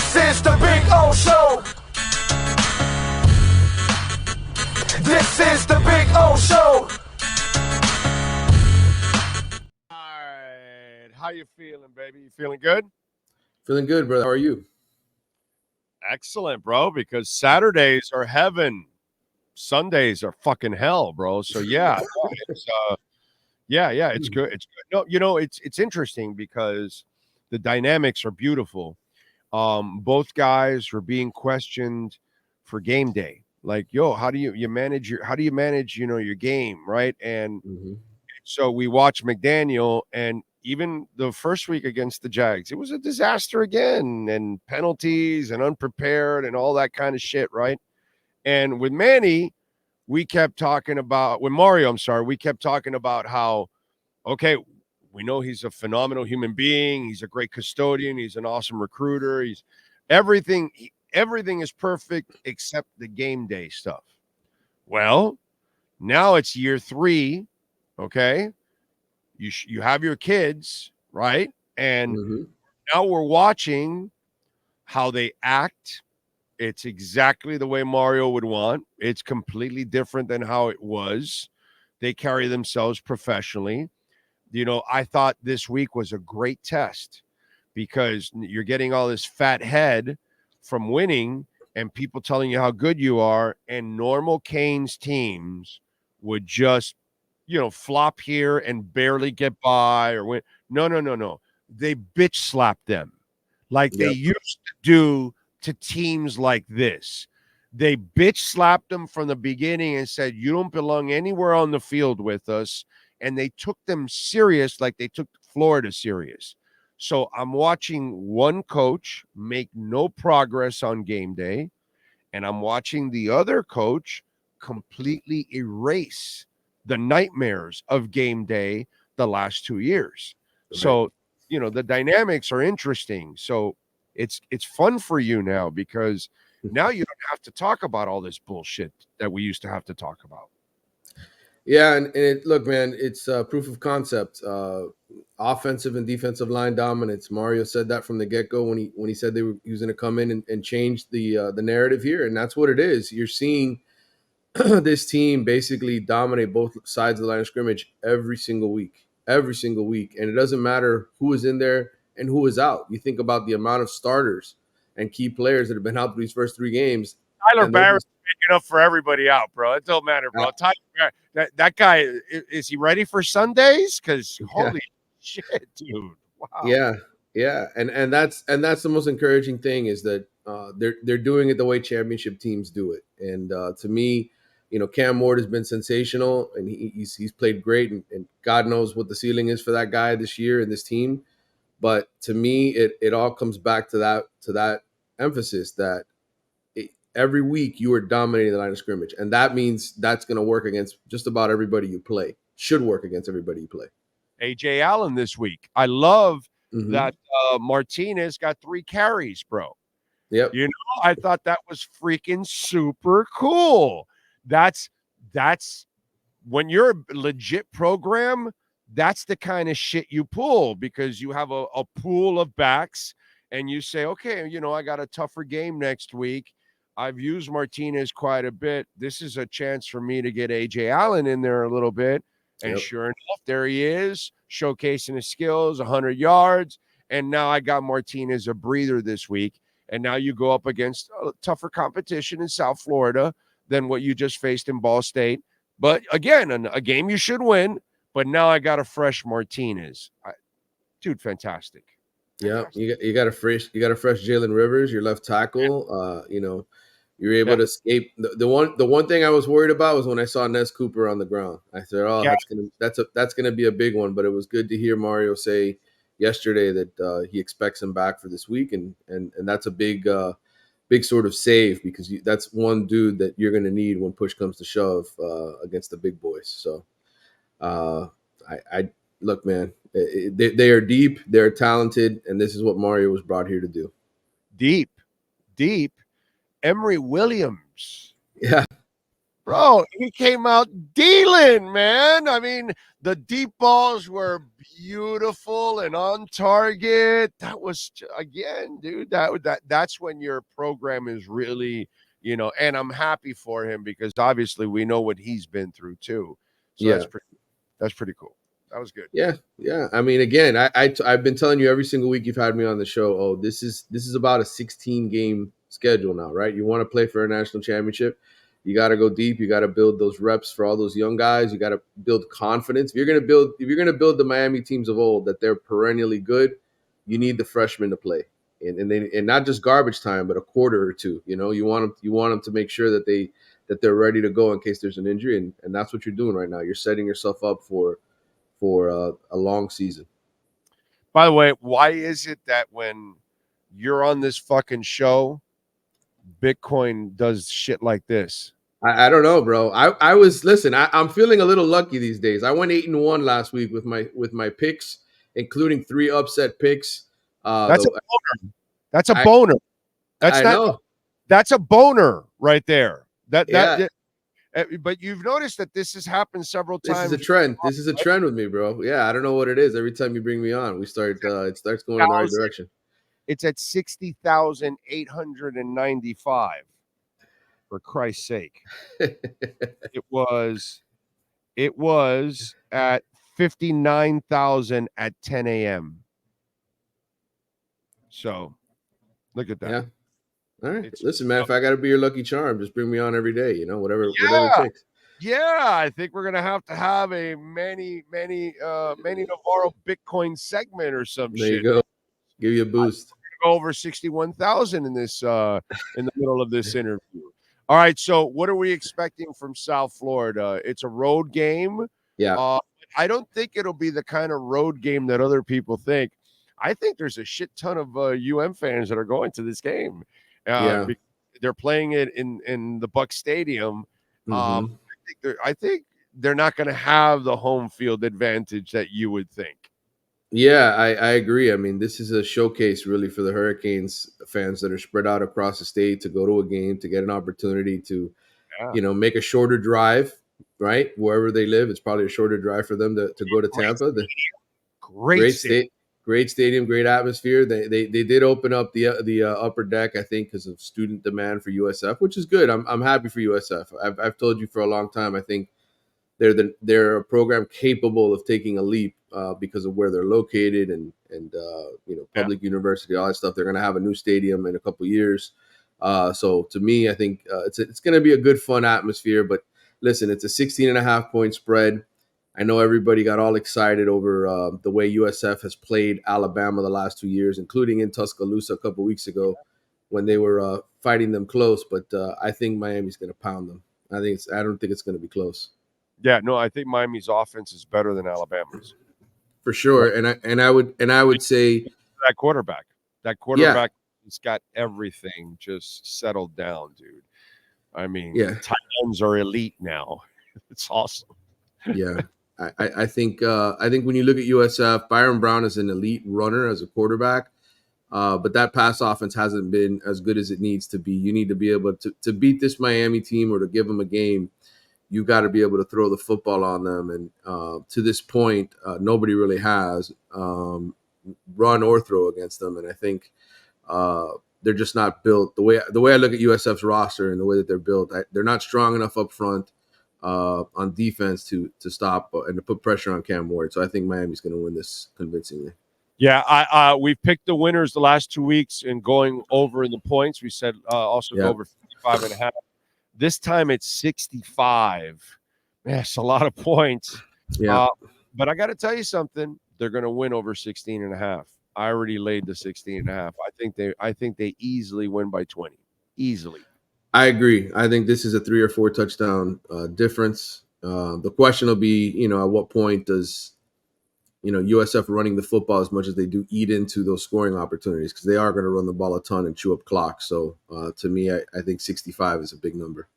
This is the Big O Show. This is the Big O Show. All right. How you feeling, baby? You feeling good? Feeling good, brother. How are you? Excellent, bro, because Saturdays are heaven. Sundays are fucking hell, bro. So yeah, it's it's good. It's good. No, it's interesting because the dynamics are beautiful. Both guys are being questioned for game day. Like, yo, how do you manage your game, right? And so we watch McDaniel, and even the first week against the Jags, it was a disaster again, and penalties and unprepared and all that kind of shit, right? And with Mario, we kept talking about how, okay, we know he's a phenomenal human being. He's a great custodian. He's an awesome recruiter. He's everything is perfect except the game day stuff. Well, now it's year 3, okay? You have your kids, right? And now we're watching how they act. It's exactly the way Mario would want. It's completely different than how it was. They carry themselves professionally. You know, I thought this week was a great test because you're getting all this fat head from winning and people telling you how good you are, and normal Canes teams would just, flop here and barely get by or win. No. They bitch slap them like they used to do to teams like this. They bitch slapped them from the beginning and said, you don't belong anywhere on the field with us. And they took them serious like they took Florida serious. So I'm watching one coach make no progress on game day, and I'm watching the other coach completely erase the nightmares of game day the last 2 years. Right. So, the dynamics are interesting. So it's fun for you now because now you don't have to talk about all this bullshit that we used to have to talk about. Yeah, and look, man, it's proof of concept. Offensive and defensive line dominance. Mario said that from the get-go when he said he was going to come in and change the narrative here, and that's what it is. You're seeing this team basically dominate both sides of the line of scrimmage every single week, and it doesn't matter who is in there and who is out. You think about the amount of starters and key players that have been out for these first 3 games. Tyler Barrett's making up for everybody out, bro. It don't matter, bro. Tyler Barrett, that guy, is he ready for Sundays? Because holy shit, dude! Wow. Yeah, and that's the most encouraging thing is that they're doing it the way championship teams do it. And to me, Cam Ward has been sensational, and he's played great, and God knows what the ceiling is for that guy this year and this team. But to me, it all comes back to that emphasis that every week you are dominating the line of scrimmage, and that means that's going to work against just about everybody you play. Should work against everybody you play. A.J. Allen this week. I love that Martinez got 3 carries, bro. Yep. I thought that was freaking super cool. That's when you're a legit program, that's the kind of shit you pull because you have a pool of backs and you say, okay, I got a tougher game next week. I've used Martinez quite a bit. This is a chance for me to get A.J. Allen in there a little bit. And sure enough, there he is, showcasing his skills, 100 yards. And now I got Martinez a breather this week. And now you go up against a tougher competition in South Florida than what you just faced in Ball State. But again, a game you should win. But now I got a fresh Martinez. Dude, fantastic. Yeah, you got a fresh Jalen Rivers, your left tackle. You're able to escape. The one thing I was worried about was when I saw Nez Cooper on the ground. I said, that's gonna be a big one. But it was good to hear Mario say yesterday that he expects him back for this week, and that's a big sort of save because that's one dude that you're gonna need when push comes to shove against the big boys. So, I look, man, they are deep, they're talented, and this is what Mario was brought here to do. Deep. Emory Williams. Yeah. Bro, he came out dealing, man. I mean, the deep balls were beautiful and on target. That was again, dude. That's when your program is really, and I'm happy for him because obviously we know what he's been through too. So Yeah. that's pretty cool. That was good. Yeah. I mean, again, I've been telling you every single week you've had me on the show. Oh, this is about a 16 game schedule now, right? You want to play for a national championship, you got to go deep. You got to build those reps for all those young guys. You got to build confidence. If you're gonna build the Miami teams of old that they're perennially good, you need the freshmen to play, and not just garbage time, but a quarter or two. You want them to make sure that they're ready to go in case there's an injury, and that's what you're doing right now. You're setting yourself up for a long season. By the way, why is it that when you're on this fucking show, Bitcoin does shit like this? I don't know, bro. I was listen. I'm feeling a little lucky these days. I went 8-1 last week with my picks, including 3 upset picks. That's a boner. That's a boner. I know. That's a boner right there. Yeah. But you've noticed that this has happened several times. This is a trend. This is a trend with me, bro. Yeah, I don't know what it is. Every time you bring me on, it starts going in the right direction. It's at 60,895. For Christ's sake. It was at 59,000 at 10 a.m. So look at that. Yeah. All right. Listen, man, if I got to be your lucky charm, just bring me on every day, whatever it takes. Yeah, I think we're gonna have a Manny Navarro Bitcoin segment or some shit. There you go. Give you a boost. Go over 61,000 in this in the middle of this interview. All right, so what are we expecting from South Florida? It's a road game. Yeah. I don't think it'll be the kind of road game that other people think. I think there's a shit ton of fans that are going to this game. They're playing it in the Buck Stadium. Mm-hmm. I think they're not going to have the home field advantage that you would think. Yeah, I agree. I mean, this is a showcase really for the Hurricanes fans that are spread out across the state to go to a game, to get an opportunity to, make a shorter drive, right? Wherever they live, it's probably a shorter drive for them to go to Tampa. Great stadium, great atmosphere. They did open up the upper deck, I think, because of student demand for USF, which is good. I'm happy for USF. I've told you for a long time. I think they're a program capable of taking a leap because of where they're located and public university, all that stuff. They're going to have a new stadium in a couple of years. So to me, I think it's going to be a good, fun atmosphere. But listen, it's a 16.5 point spread. I know everybody got all excited over the way USF has played Alabama the last 2 years, including in Tuscaloosa a couple of weeks ago when they were fighting them close. But I think Miami's going to pound them. I don't think it's going to be close. Yeah, no, I think Miami's offense is better than Alabama's for sure. Right. And I would say that quarterback has got everything just settled down, dude. I mean, tight ends are elite now. It's awesome. Yeah. I think when you look at USF, Byron Brown is an elite runner as a quarterback, but that pass offense hasn't been as good as it needs to be. You need to be able to beat this Miami team or to give them a game. You got to be able to throw the football on them, and to this point, nobody really has run or throw against them. And I think they're just not built the way I look at USF's roster and the way that they're built. They're not strong enough up front on defense to stop and to put pressure on Cam Ward. So I think Miami's going to win this convincingly. Yeah, we've picked the winners the last 2 weeks and going over in the points. We said also go over 55.5. This time it's 65. Man, it's a lot of points. Yeah. But I got to tell you something. They're going to win over 16.5. I already laid the 16.5. I think they easily win by 20. Easily. I agree. I think this is a 3 or 4 touchdown difference. The question will be, at what point does, USF running the football as much as they do eat into those scoring opportunities, because they are going to run the ball a ton and chew up clock. So to me, I think 65 is a big number.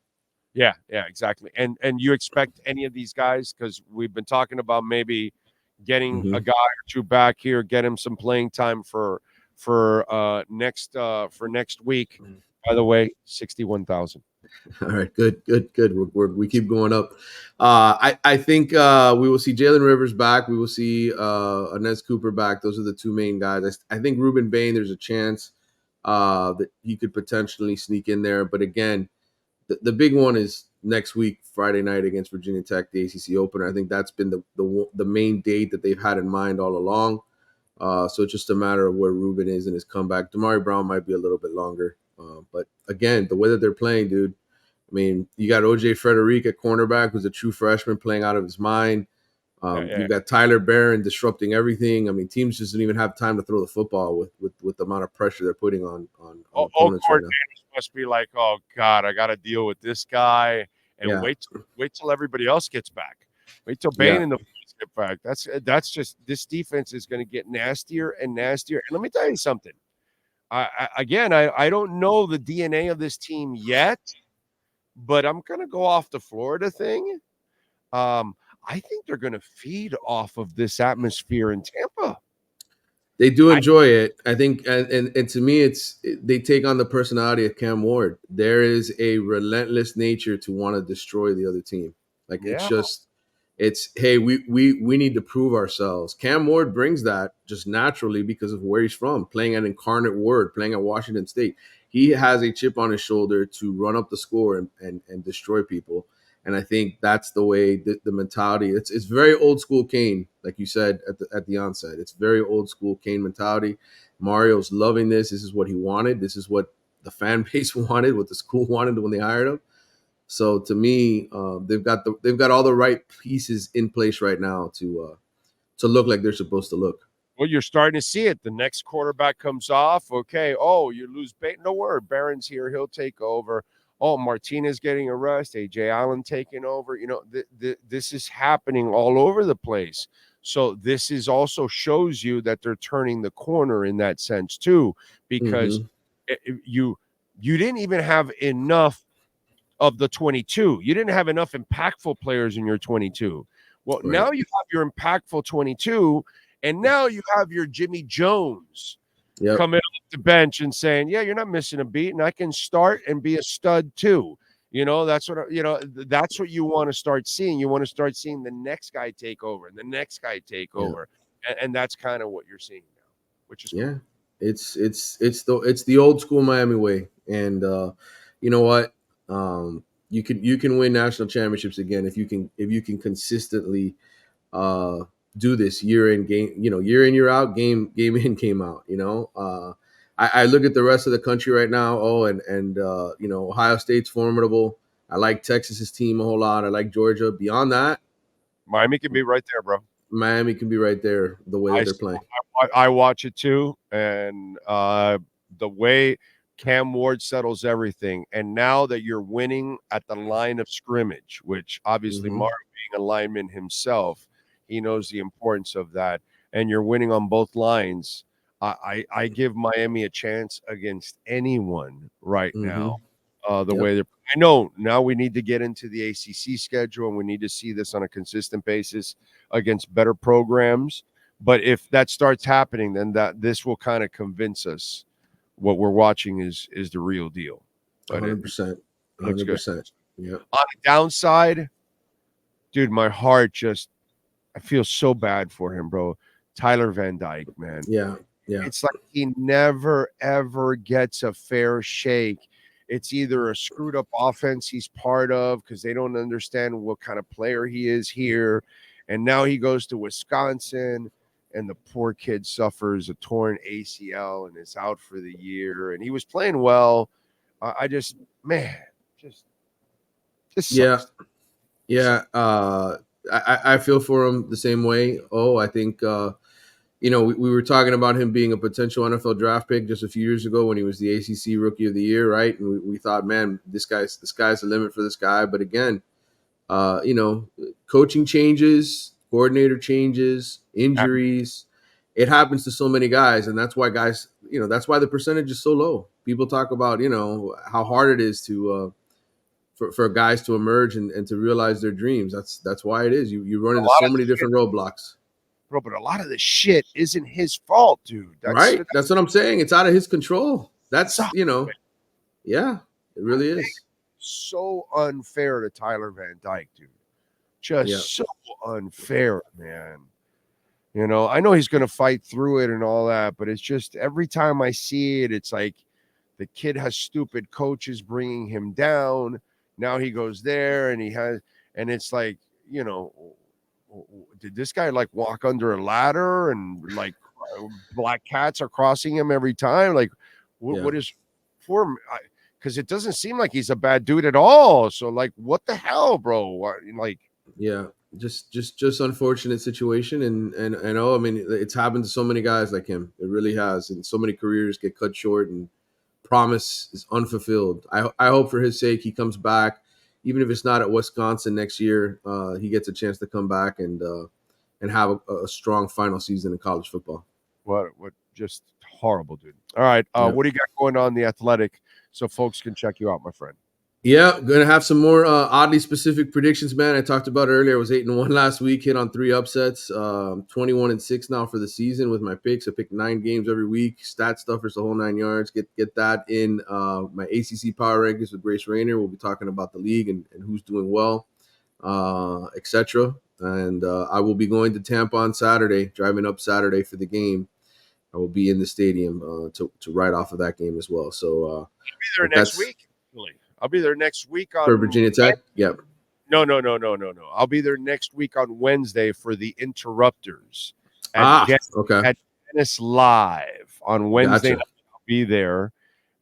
Yeah, exactly. And you expect any of these guys, because we've been talking about maybe getting a guy or two back here, get him some playing time for next week. By the way, 61,000. All right, good. We keep going up. I think we will see Jalen Rivers back. We will see Inez Cooper back. Those are the two main guys. I think Ruben Bain, there's a chance that he could potentially sneak in there. But again, the big one is next week, Friday night against Virginia Tech, the ACC opener. I think that's been the main date that they've had in mind all along. So it's just a matter of where Ruben is in his comeback. Damari Brown might be a little bit longer. But again, the way that they're playing, dude, I mean, you got OJ Frederic at cornerback, who's a true freshman playing out of his mind. You've got Tyler Barron disrupting everything. I mean, teams just don't even have time to throw the football with the amount of pressure they're putting on opponents right now. Must be like, oh God, I got to deal with this guy, and wait till everybody else gets back. Wait till Bain and the boys get back. That's just, this defense is going to get nastier and nastier. And let me tell you something. I don't know the DNA of this team yet, but I'm going to go off the Florida thing. I think they're going to feed off of this atmosphere in Tampa. They do enjoy it, I think, and to me, they take on the personality of Cam Ward. There is a relentless nature to want to destroy the other team. Like it's hey, we need to prove ourselves. Cam Ward brings that just naturally because of where he's from, playing at Incarnate Word, playing at Washington State. He has a chip on his shoulder to run up the score and destroy people. And I think that's the way the mentality. It's very old school Kane, like you said at the onset. It's very old school Kane mentality. Mario's loving this. This is what he wanted. This is what the fan base wanted. What the school wanted when they hired him. So to me, they've got all the right pieces in place right now to look like they're supposed to look. Well, you're starting to see it. The next quarterback comes off. Okay. Oh, you lose Bain. No worry. Barron's here. He'll take over. Oh, Martinez getting a rest, A.J. Allen taking over. You know, this is happening all over the place. So this is also shows you that they're turning the corner in that sense too, because you didn't even have enough of the 22. You didn't have enough impactful players in your 22. Well, now you have your impactful 22, and now you have your Jimmy Jones coming off the bench and saying, yeah, you're not missing a beat, and I can start and be a stud too. You know, that's what you want to start seeing. You want to start seeing the next guy take over and the next guy take over. And that's kind of what you're seeing now, which is cool. It's the old school Miami way. And you know what? You can win national championships again if you can consistently do this year in, year out, game in, game out. You know, I look at the rest of the country right now. Ohio State's formidable. I like Texas's team a whole lot. I like Georgia. Beyond that, Miami can be right there, bro. Miami can be right there the way that they're playing. I watch it too, and the way Cam Ward settles everything, and now that you're winning at the line of scrimmage, which obviously Mario being a lineman himself, he knows the importance of that, and you're winning on both lines. I give Miami a chance against anyone right now. Way they're, I know now we need to get into the ACC schedule, and we need to see this on a consistent basis against better programs. But if that starts happening, then this will kind of convince what we're watching is the real deal. 100%. 100%. Yeah. On the downside, dude, my heart I feel so bad for him, bro. Tyler Van Dyke, man. Yeah. It's like he never, ever gets a fair shake. It's either a screwed up offense he's part of because they don't understand what kind of player he is here. And now he goes to Wisconsin, and the poor kid suffers a torn ACL and is out for the year. And he was playing well. I just sucks. Yeah. I feel for him the same way. I think, we were talking about him being a potential NFL draft pick just a few years ago when he was the ACC Rookie of the Year, right? And we thought, man, the sky's the limit for this guy. But again, coaching changes, coordinator changes, injuries. It happens to so many guys, and that's why that's why the percentage is so low. People talk about, how hard it is to for guys to emerge and to realize their dreams. That's why it is. You run into so many different roadblocks. Bro, but a lot of this shit isn't his fault, dude. That's what I'm saying. It's out of his control. That's, it really is. so unfair to Tyler Van Dyke, dude. Just so unfair, man. You know, I know he's going to fight through it and all that, but it's just every time I see it, it's like the kid has stupid coaches bringing him down. Now he goes there and it's like, you know, did this guy like walk under a ladder and like black cats are crossing him every time? Like, what is for him? Because it doesn't seem like he's a bad dude at all. So like, what the hell, bro? What, like, yeah, just unfortunate situation, and I know, I mean, it's happened to so many guys like him. It really has, and so many careers get cut short, and promise is unfulfilled. I hope for his sake he comes back, even if it's not at Wisconsin next year. He gets a chance to come back and have a strong final season in college football. What just horrible, dude. All right, what do you got going on in the Athletic so folks can check you out, my friend? Yeah, gonna have some more oddly specific predictions, man. I talked about earlier. I was 8-1 last week, hit on 3 upsets. 21-6 now for the season with my picks. I pick 9 games every week. Stat stuffers, the whole 9 yards. Get that in my ACC Power Rankings with Grace Rayner. We'll be talking about the league and who's doing well, etc. And I will be going to Tampa on Saturday, driving up Saturday for the game. I will be in the stadium to ride off of that game as well. So I'll be there next week. I'll be there next week on for Virginia Tech. Yep. No. I'll be there next week on Wednesday for the Interrupters. Okay. At Tennis Live on Wednesday. Gotcha. I'll be there.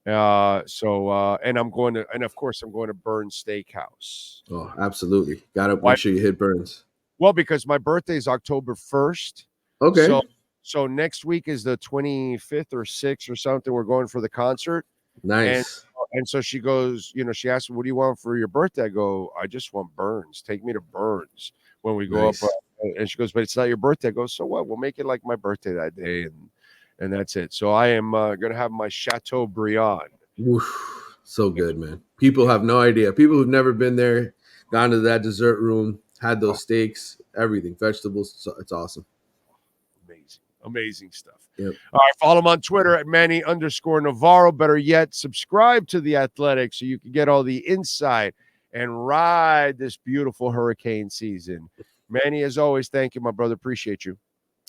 And I'm going to, and of course I'm going to Burns Steakhouse. Oh, absolutely. Gotta make sure you hit Burns. Well, because my birthday is October 1st. Okay. So next week is the 25th or 6th or something. We're going for the concert. Nice. And so she goes, you know, she asked me, what do you want for your birthday? I go, I just want Burns. Take me to Burns when we go up. And she goes, but it's not your birthday. I go, so what? We'll make it like my birthday that day. And that's it. So I am going to have my Chateaubriand. Oof, so good, man. People have no idea. People who've never been there, gone to that dessert room, had those steaks, everything, vegetables. So it's awesome. Amazing stuff. Yep. All right, follow him on Twitter at Manny_Navarro. Better yet, subscribe to The Athletic so you can get all the insight and ride this beautiful hurricane season. Manny, as always, thank you, my brother. Appreciate you.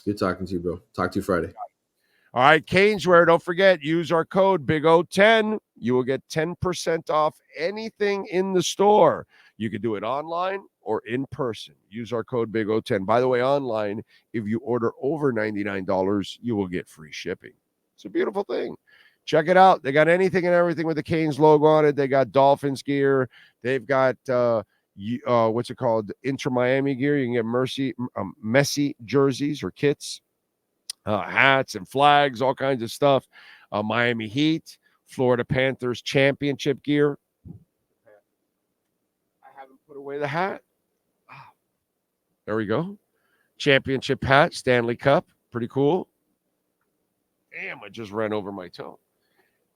Good talking to you, bro. Talk to you Friday. All right, Caneswear, don't forget, use our code BIG-O10. You will get 10% off anything in the store. You can do it online or in person. Use our code BIG-O10. By the way, online, if you order over $99, you will get free shipping. It's a beautiful thing. Check it out. They got anything and everything with the Canes logo on it. They got Dolphins gear. They've got, what's it called? InterMiami gear. You can get Messi jerseys or kits, hats and flags, all kinds of stuff. Miami Heat, Florida Panthers championship gear. Put away the hat. Oh, there we go. Championship hat, Stanley Cup. Pretty cool. Damn, I just ran over my toe.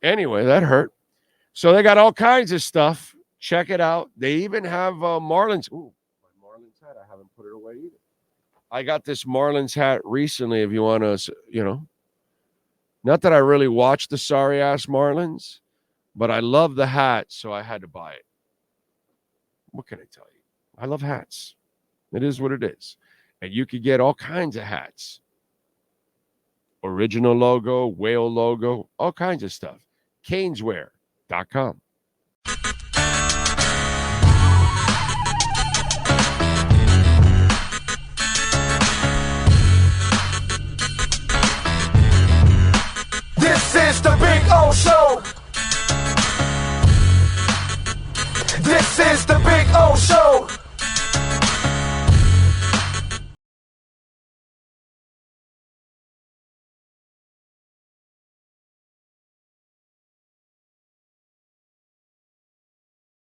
Anyway, that hurt. So they got all kinds of stuff. Check it out. They even have Marlins. Ooh, my Marlins hat. I haven't put it away either. I got this Marlins hat recently, if you want to, you know. Not that I really watch the sorry-ass Marlins, but I love the hat, so I had to buy it. What can I tell you? I love hats. It is what it is. And you could get all kinds of hats. Original logo, whale logo, all kinds of stuff. Caneswear.com. This is the Big O Show.